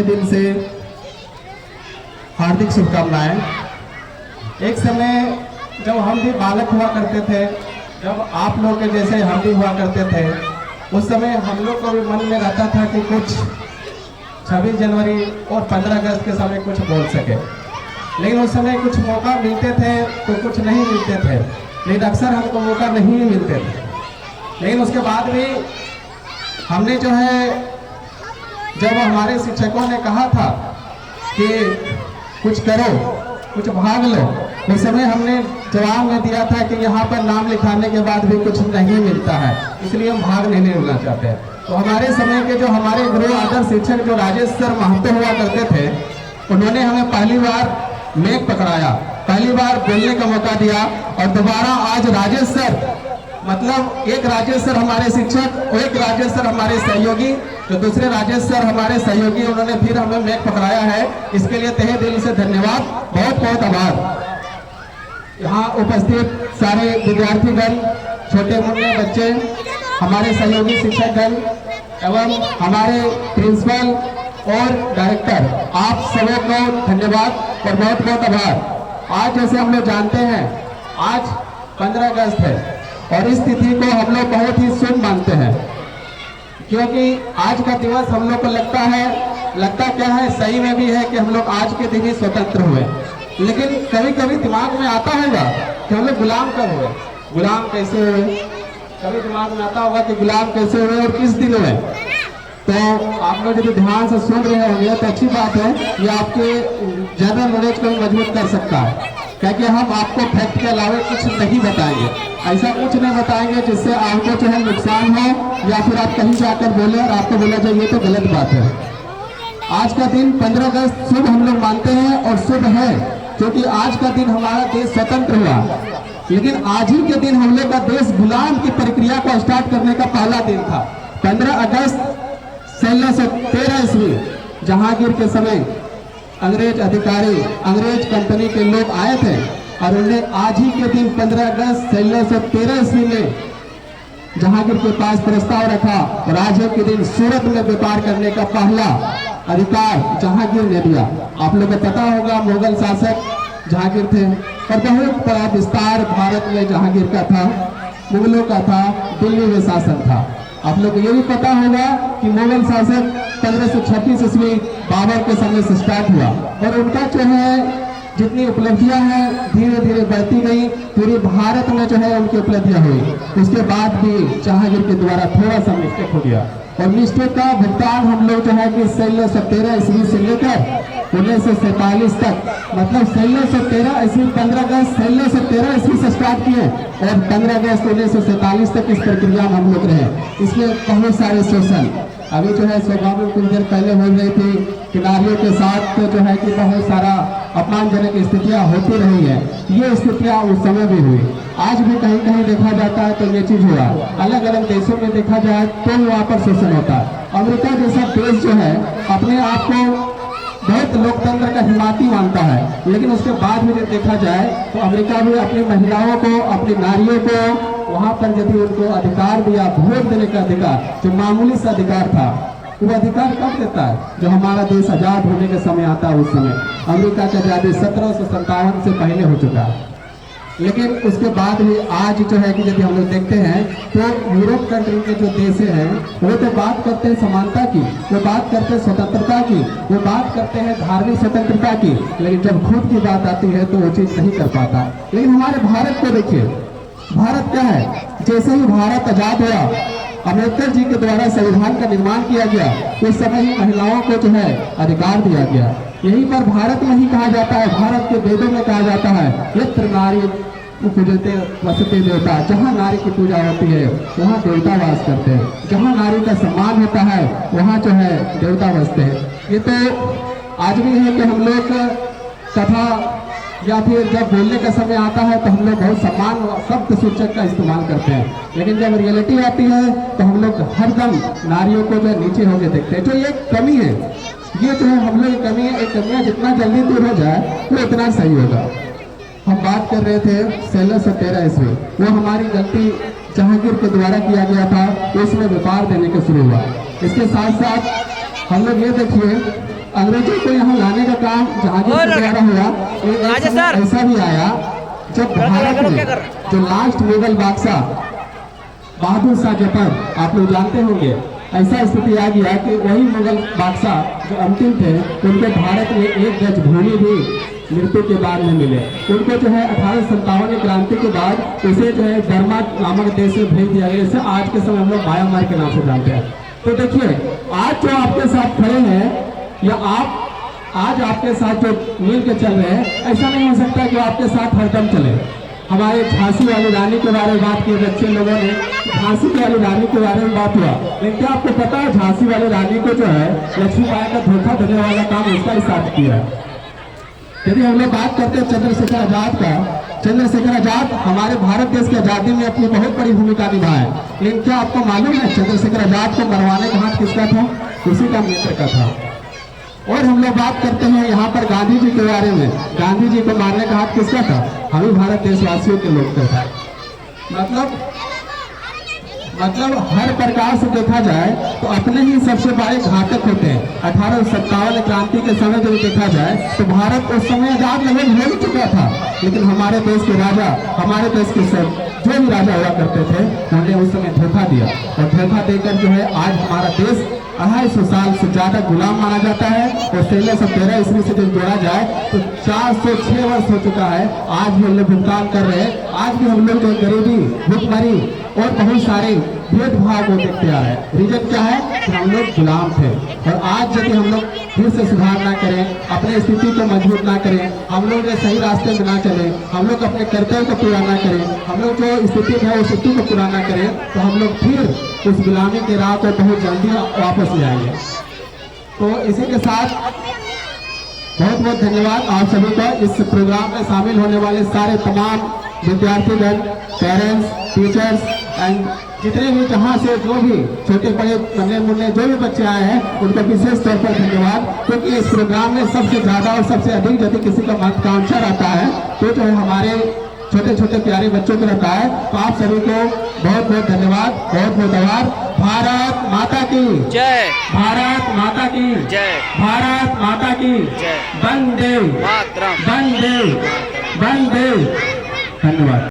दिल से हार्दिक शुभकामनाएं। एक समय जब हम भी बालक हुआ करते थे, जब आप लोग के जैसे हम भी हुआ करते थे, उस समय हम लोग को भी मन में रहता था कि कुछ 26 जनवरी और 15 अगस्त के समय कुछ बोल सके, लेकिन उस समय कुछ मौका मिलते थे तो कुछ नहीं मिलते थे, लेकिन अक्सर हमको मौका नहीं मिलते थे। लेकिन उसके बाद भी हमने जो है, जब हमारे शिक्षकों ने कहा था कि कुछ करो, कुछ भाग लो, उस समय हमने जवाब में दिया था कि यहाँ पर नाम लिखाने के बाद भी कुछ नहीं मिलता है, इसलिए हम भाग नहीं लेना चाहते हैं। तो हमारे समय के जो हमारे गुरु आदर्श शिक्षक जो राजेश सर महतो हुआ करते थे, उन्होंने हमें पहली बार मेघ पकड़ाया, पहली बार बोलने का मौका दिया। और दोबारा आज राजेश सर, मतलब एक राजेश सर हमारे शिक्षक और एक राजेश सर हमारे सहयोगी, जो दूसरे राजेश सर हमारे सहयोगी, उन्होंने फिर हमें मेघ पकड़ाया है। इसके लिए तहे दिल से धन्यवाद, बहुत बहुत आभार। यहाँ उपस्थित सारे विद्यार्थीगण, छोटे मोटे बच्चे, हमारे सहयोगी शिक्षकगण एवं हमारे प्रिंसिपल और डायरेक्टर, आप सभी को धन्यवाद और बहुत बहुत आभार। आज जैसे हम लोग जानते हैं, आज 15 अगस्त है और इस तिथि को हम लोग बहुत ही शुभ मानते हैं, क्योंकि आज का दिवस हम लोग को लगता क्या है, सही में भी है कि हम लोग आज के दिन ही स्वतंत्र हुए। लेकिन कभी कभी दिमाग में आता होगा कि हम लोग गुलाम कब हुए, गुलाम कैसे हुए, कभी दिमाग में आता होगा कि गुलाम कैसे हुए और किस दिन हुए। तो आप लोग यदि ध्यान से सुन रहे होंगे तो अच्छी बात है, ये आपके जनरल नॉलेज को मजबूत कर सकता है, क्योंकि हम आपको फैक्ट के अलावा कुछ नहीं बताएंगे, ऐसा कुछ नहीं बताएंगे जिससे आपको जो है नुकसान हो या फिर आप कहीं जाकर बोले और आपको बोला जाए ये तो गलत बात है। आज का दिन 15 अगस्त शुभ हम लोग मानते हैं और शुभ है, क्योंकि आज का दिन हमारा देश स्वतंत्र हुआ। लेकिन आज ही के दिन हम लोग का देश गुलाम की प्रक्रिया को स्टार्ट करने का पहला दिन था। 15 अगस्त 1613 ईस्वी जहांगीर के समय अंग्रेज अधिकारी, अंग्रेज कंपनी के लोग आए थे और उन्हें आज ही के दिन 15 अगस्त 1613 ईस्वी में जहांगीर के पास प्रस्ताव रखा और आज ही के दिन सूरत में व्यापार करने का पहला अधिकार जहांगीर ने दिया। आप लोगों को पता होगा, मुगल शासक जहांगीर थे और बहुत बड़ा विस्तार भारत में जहांगीर का था, मुगलों का था, दिल्ली में शासन था। आप लोग को ये भी पता होगा कि मुगल शासक 1536 ईस्वी बाबर के समय से स्टार्ट हुआ और उनका जो है जितनी उपलब्धियां हैं धीरे धीरे बढ़ती गई, पूरे भारत में जो है उनकी उपलब्धियां हुई। उसके बाद भी जहांगीर के द्वारा थोड़ा सा मिस्टेक हो गया और मिस्टेक का भुगतान हम लोग जो है कि 1613 ईस्वी से लेकर 1947 तक, मतलब 1613 ईस्वी 15 अगस्त 1613 ईस्वी से स्टार्ट किए और 15 अगस्त 1947 तक इस प्रक्रिया में हम लोग रहे। इसमें बहुत सारे शोषण, अभी जो है स्वभाव कुछ देर पहले हो रही थी कि नारियों के साथ तो जो है कि बहुत सारा अपमानजनक स्थितियां होती रही है, ये स्थितियां उस समय भी हुई। आज भी कहीं कहीं देखा जाता है तो ये चीज हुआ, अलग अलग देशों में देखा जाए तो वहाँ पर शोषण होता है। अमेरिका जैसा देश जो है अपने आप को बहुत लोकतंत्र का हिमाती मानता है, लेकिन उसके बाद भी जब देखा जाए तो अमेरिका भी अपनी महिलाओं को, अपनी नारियों को वहाँ पर यदि उनको अधिकार दिया, वोट देने का अधिकार, जो मामूली सा अधिकार था, वो अधिकार कब देता है, जो हमारा देश आजाद होने के समय आता है। उस समय अमेरिका की आजादी 1757 से पहले हो चुका है। लेकिन उसके बाद भी आज जो है कि यदि हम लोग देखते हैं तो यूरोप कंट्री के जो देश हैं वो तो बात करते हैं समानता की, वो बात करते हैं स्वतंत्रता की, वो बात करते हैं धार्मिक स्वतंत्रता की, लेकिन जब खुद की बात आती है तो वो चीज नहीं कर पाता। लेकिन हमारे भारत को देखिए, भारत क्या है, जैसे ही भारत आजाद हुआ, अम्बेडकर जी के द्वारा संविधान का निर्माण किया गया, उस समय ही महिलाओं को जो है अधिकार दिया गया। यहीं पर भारत में ही कहा जाता है, भारत के वेदों में कहा जाता है, यत्र नारी पूजते वसते देवता, जहाँ नारी की पूजा होती है वहाँ देवता वास करते हैं, जहाँ नारी का सम्मान होता है वहाँ जो है देवता बसते हैं। ये तो आज भी है कि हम लोग कथा या फिर जब बोलने का समय आता है तो हम लोग बहुत सम्मान शब्द सूचक का इस्तेमाल करते हैं, लेकिन जब रियलिटी आती है तो हम लोग हरदम नारियों को जो नीचे होकर देखते हैं। जो ये कमी है, ये जो है हम लोग की कमी है, एक कमियाँ जितना जल्दी दूर हो जाए तो इतना सही होगा। हम बात कर रहे थे 1613 ईस्वी, वो हमारी गलती जहांगीर के द्वारा किया गया था, उसमें व्यापार देने का शुरू हुआ। इसके साथ साथ हम लोग ये देखिए अंग्रेजों को यहाँ लाने का काम जहांगीर के द्वारा हुआ। एक समय ऐसा भी आया जब भारत में जो लास्ट मुगल बादशाह बहादुर शाह जफर, आप लोग जानते होंगे, ऐसा स्थिति आ गया कि वही मुगल बादशाह जो अंतिम थे उनको भारत में एक गज भूमि भी मृत्यु के बाद में मिले। उनको जो है 1857 क्रांति के बाद उसे जो है बर्मा नामक देश में भेज दिया गया, जैसे आज के समय हम लोग म्यांमार के नाम से जानते हैं। तो देखिए आज जो आपके साथ खड़े हैं या आप आज आपके साथ जो मिल के चल रहे हैं, ऐसा नहीं हो सकता कि आपके साथ हरदम चले। हमारे झांसी वाली रानी के बारे में बात की बच्चे लोगों ने, झांसी वाली रानी के बारे में बात हुआ, लेकिन क्या आपको पता है झांसी वाली रानी को जो है लक्ष्मीबाई का धोखा देने वाला काम उसका ही साथ किया। यदि हम लोग बात करते हैं चंद्रशेखर आजाद का, चंद्रशेखर आजाद हमारे भारत देश की आजादी में अपनी बहुत बड़ी भूमिका निभाए, लेकिन क्या आपको मालूम है चंद्रशेखर आजाद को मरवाने का हाथ किसका था? उसी का मित्र का था। और हम लोग बात करते हैं यहाँ पर गांधी जी के बारे में, गांधी जी को मारने का हाथ किसका था? हम ही भारत देशवासियों के लोग का था। मतलब हर प्रकार से देखा जाए तो अपने ही सबसे बड़े घातक होते हैं। 1857 क्रांति के समय जब देखा जाए तो भारत उस समय आजाद लगभग हो चुका था, लेकिन हमारे देश के राजा, हमारे देश के सब जो भी राजा हुआ करते थे उन्होंने उस समय धोखा दिया, और धोखा देकर जो है आज हमारा देश 250 साल से ज्यादा गुलाम माना जाता है। और 1613 ईस्वी से जब जोड़ा जाए तो 406 वर्ष हो चुका है। आज भी हम लोग भुगतान कर रहे हैं, आज भी हम लोग जो गरीबी, भुखमरी और बहुत सारे भेदभाव को देखते आ रहे हैं। रीजन क्या है कि हम लोग गुलाम थे, और आज यदि हम लोग फिर से सुधार ना करें, अपने स्थिति को मजबूत ना करें, हम लोग जो सही रास्ते में ना चले, हम लोग अपने कर्तव्य को पूरा ना करें, हम लोग जो स्थिति है उस स्थिति को पूरा ना करें, तो हम लोग फिर उस गुलामी के राह को बहुत जल्दी वापस ले आएंगे। तो इसी के साथ बहुत बहुत धन्यवाद आप सभी का। इस प्रोग्राम में शामिल होने वाले सारे तमाम विद्यार्थीगण, पेरेंट्स, टीचर्स एंड जितने भी जहाँ से जो भी छोटे बड़े नन्हे मुन्ने जो भी बच्चे आए हैं उनको विशेष तौर पर धन्यवाद, क्योंकि इस प्रोग्राम में सबसे ज़्यादा और सबसे अधिक यदि किसी का महत्वाकांक्षा रहता है तो जो है हमारे छोटे छोटे प्यारे बच्चों को रहता है। तो आप सभी को बहुत बहुत धन्यवाद, बहुत बहुत आभार। भारत माता की जय, भारत माता की जय, भारत माता की जय, वंदे मातरम, वंदे वंदे। धन्यवाद।